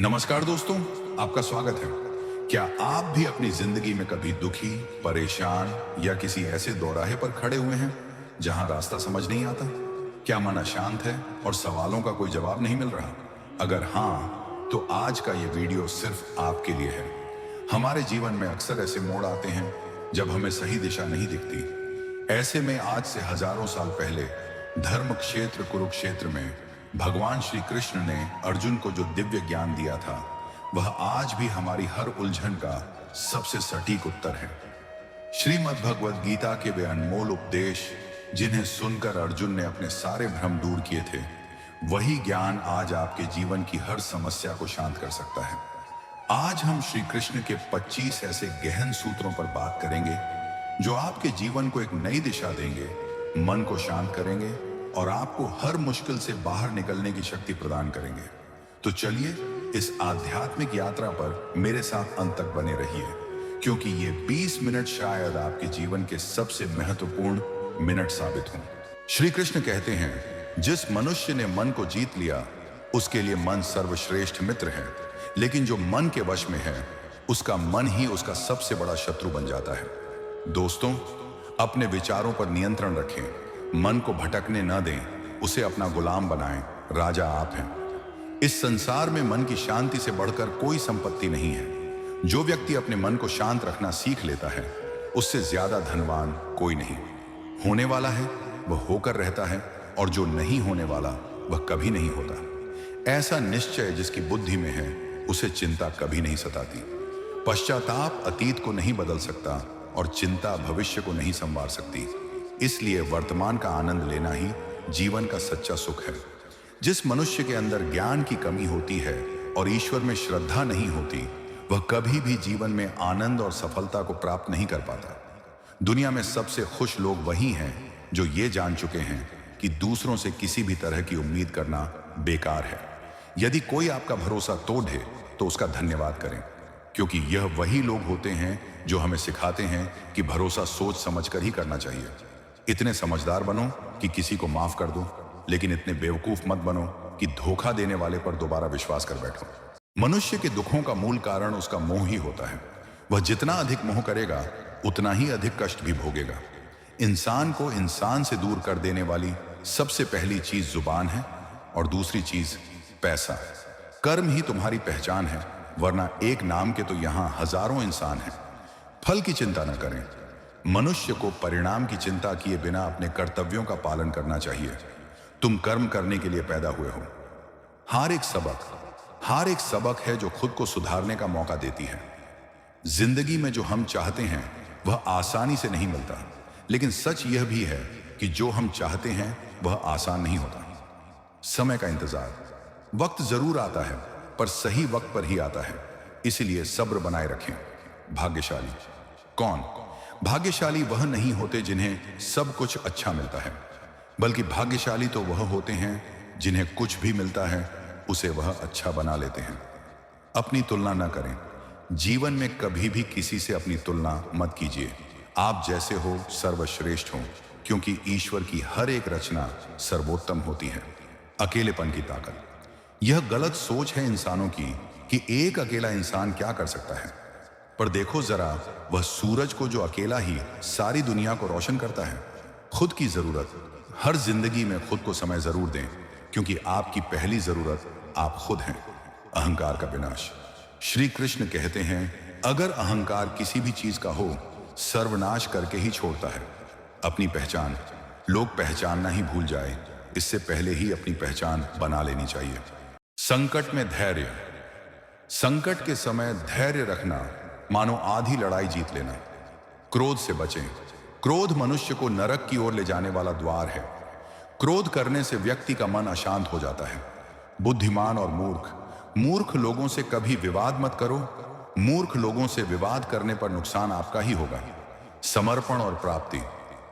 नमस्कार दोस्तों, आपका स्वागत है। क्या आप भी अपनी जिंदगी में कभी दुखी, परेशान या किसी ऐसे दौराहे पर खड़े हुए हैं जहां रास्ता समझ नहीं आता? क्या मन अशांत है और सवालों का कोई जवाब नहीं मिल रहा? अगर हाँ, तो आज का ये वीडियो सिर्फ आपके लिए है। हमारे जीवन में अक्सर ऐसे मोड़ आते हैं जब हमें सही दिशा नहीं दिखती। ऐसे में आज से हजारों साल पहले धर्म क्षेत्र कुरुक्षेत्र में भगवान श्री कृष्ण ने अर्जुन को जो दिव्य ज्ञान दिया था, वह आज भी हमारी हर उलझन का सबसे सटीक उत्तर है। श्रीमद् भगवद गीता के वे अनमोल उपदेश, जिन्हें सुनकर अर्जुन ने अपने सारे भ्रम दूर किए थे, वही ज्ञान आज आपके जीवन की हर समस्या को शांत कर सकता है। आज हम श्री कृष्ण के 25 ऐसे गहन सूत्रों पर बात करेंगे जो आपके जीवन को एक नई दिशा देंगे, मन को शांत करेंगे और आपको हर मुश्किल से बाहर निकलने की शक्ति प्रदान करेंगे। तो चलिए इस आध्यात्मिक यात्रा पर मेरे साथ अंत तक बने रहिए, क्योंकि ये 20 मिनट शायद आपके जीवन के सबसे महत्वपूर्ण मिनट साबित हों। श्री कृष्ण कहते हैं, जिस मनुष्य ने मन को जीत लिया उसके लिए मन सर्वश्रेष्ठ मित्र है, लेकिन जो मन के वश में है उसका मन ही उसका सबसे बड़ा शत्रु बन जाता है। दोस्तों, अपने विचारों पर नियंत्रण रखें, मन को भटकने न दें, उसे अपना गुलाम बनाएं। राजा आप हैं। इस संसार में मन की शांति से बढ़कर कोई संपत्ति नहीं है। जो व्यक्ति अपने मन को शांत रखना सीख लेता है, उससे ज्यादा धनवान कोई नहीं। होने वाला है वह होकर रहता है, और जो नहीं होने वाला वह कभी नहीं होता। ऐसा निश्चय जिसकी बुद्धि में है, उसे चिंता कभी नहीं सताती। पश्चाताप अतीत को नहीं बदल सकता और चिंता भविष्य को नहीं संवार सकती। इसलिए वर्तमान का आनंद लेना ही जीवन का सच्चा सुख है। जिस मनुष्य के अंदर ज्ञान की कमी होती है और ईश्वर में श्रद्धा नहीं होती, वह कभी भी जीवन में आनंद और सफलता को प्राप्त नहीं कर पाता। दुनिया में सबसे खुश लोग वही हैं जो ये जान चुके हैं कि दूसरों से किसी भी तरह की उम्मीद करना बेकार है। यदि कोई आपका भरोसा तोड़े तो उसका धन्यवाद करें, क्योंकि यह वही लोग होते हैं जो हमें सिखाते हैं कि भरोसा सोच समझकर ही करना चाहिए। इतने समझदार बनो कि किसी को माफ कर दो, लेकिन इतने बेवकूफ मत बनो कि धोखा देने वाले पर दोबारा विश्वास कर बैठो। मनुष्य के दुखों का मूल कारण उसका मोह ही होता है। वह जितना अधिक मोह करेगा उतना ही अधिक कष्ट भी भोगेगा। इंसान को इंसान से दूर कर देने वाली सबसे पहली चीज जुबान है और दूसरी चीज पैसा। कर्म ही तुम्हारी पहचान है, वरना एक नाम के तो यहां हजारों इंसान हैं। फल की चिंता न करें। मनुष्य को परिणाम की चिंता किए बिना अपने कर्तव्यों का पालन करना चाहिए। तुम कर्म करने के लिए पैदा हुए हो। हर एक सबक है जो खुद को सुधारने का मौका देती है। जिंदगी में जो हम चाहते हैं वह आसानी से नहीं मिलता, लेकिन सच यह भी है कि जो हम चाहते हैं वह आसान नहीं होता। समय का इंतजार, वक्त जरूर आता है पर सही वक्त पर ही आता है, इसलिए सब्र बनाए रखें। भाग्यशाली कौन? भाग्यशाली वह नहीं होते जिन्हें सब कुछ अच्छा मिलता है, बल्कि भाग्यशाली तो वह होते हैं जिन्हें कुछ भी मिलता है उसे वह अच्छा बना लेते हैं। अपनी तुलना न करें। जीवन में कभी भी किसी से अपनी तुलना मत कीजिए। आप जैसे हो सर्वश्रेष्ठ हो, क्योंकि ईश्वर की हर एक रचना सर्वोत्तम होती है। अकेलेपन की ताकत, यह गलत सोच है इंसानों की कि एक अकेला इंसान क्या कर सकता है। पर देखो जरा, वह सूरज को जो अकेला ही सारी दुनिया को रोशन करता है। खुद की जरूरत, हर जिंदगी में खुद को समय जरूर दें, क्योंकि आपकी पहली जरूरत आप खुद हैं। अहंकार का विनाश, श्री कृष्ण कहते हैं, अगर अहंकार किसी भी चीज का हो, सर्वनाश करके ही छोड़ता है। अपनी पहचान, लोग पहचानना ही भूल जाए, इससे पहले ही अपनी पहचान बना लेनी चाहिए। संकट में धैर्य, संकट के समय धैर्य रखना मानो आधी लड़ाई जीत लेना। क्रोध से बचें। क्रोध मनुष्य को नरक की ओर ले जाने वाला द्वार है। क्रोध करने से व्यक्ति का मन अशांत हो जाता है। बुद्धिमान और मूर्ख लोगों से कभी विवाद मत करो। मूर्ख लोगों से विवाद करने पर नुकसान आपका ही होगा। समर्पण और प्राप्ति,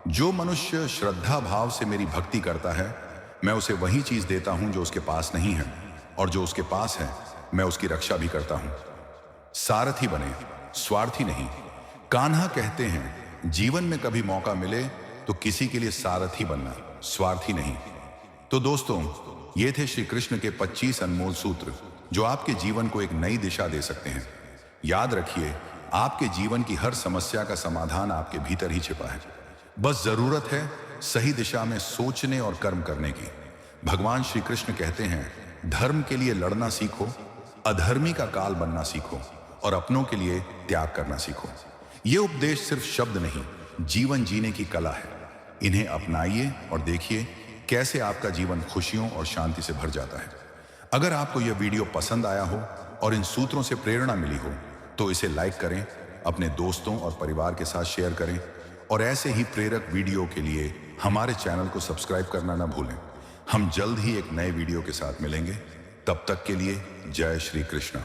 जो मनुष्य श्रद्धा भाव से मेरी भक्ति करता है, मैं उसे वही चीज देता हूं जो उसके पास नहीं है, और जो उसके पास है मैं उसकी रक्षा भी करता हूं। सारथी बने, स्वार्थी नहीं। कान्हा कहते हैं, जीवन में कभी मौका मिले तो किसी के लिए सारथी बनना, स्वार्थी नहीं। तो दोस्तों, ये थे श्री कृष्ण के 25 अनमोल सूत्र, जो आपके जीवन को एक नई दिशा दे सकते हैं। याद रखिए, आपके जीवन की हर समस्या का समाधान आपके भीतर ही छिपा है। बस जरूरत है सही दिशा में सोचने और कर्म करने की। भगवान श्री कृष्ण कहते हैं, धर्म के लिए लड़ना सीखो, अधर्मी का काल बनना सीखो और अपनों के लिए त्याग करना सीखो। ये उपदेश सिर्फ शब्द नहीं, जीवन जीने की कला है। इन्हें अपनाइए और देखिए कैसे आपका जीवन खुशियों और शांति से भर जाता है। अगर आपको यह वीडियो पसंद आया हो और इन सूत्रों से प्रेरणा मिली हो तो इसे लाइक करें, अपने दोस्तों और परिवार के साथ शेयर करें और ऐसे ही प्रेरक वीडियो के लिए हमारे चैनल को सब्सक्राइब करना ना भूलें। हम जल्द ही एक नए वीडियो के साथ मिलेंगे। तब तक के लिए जय श्री कृष्ण।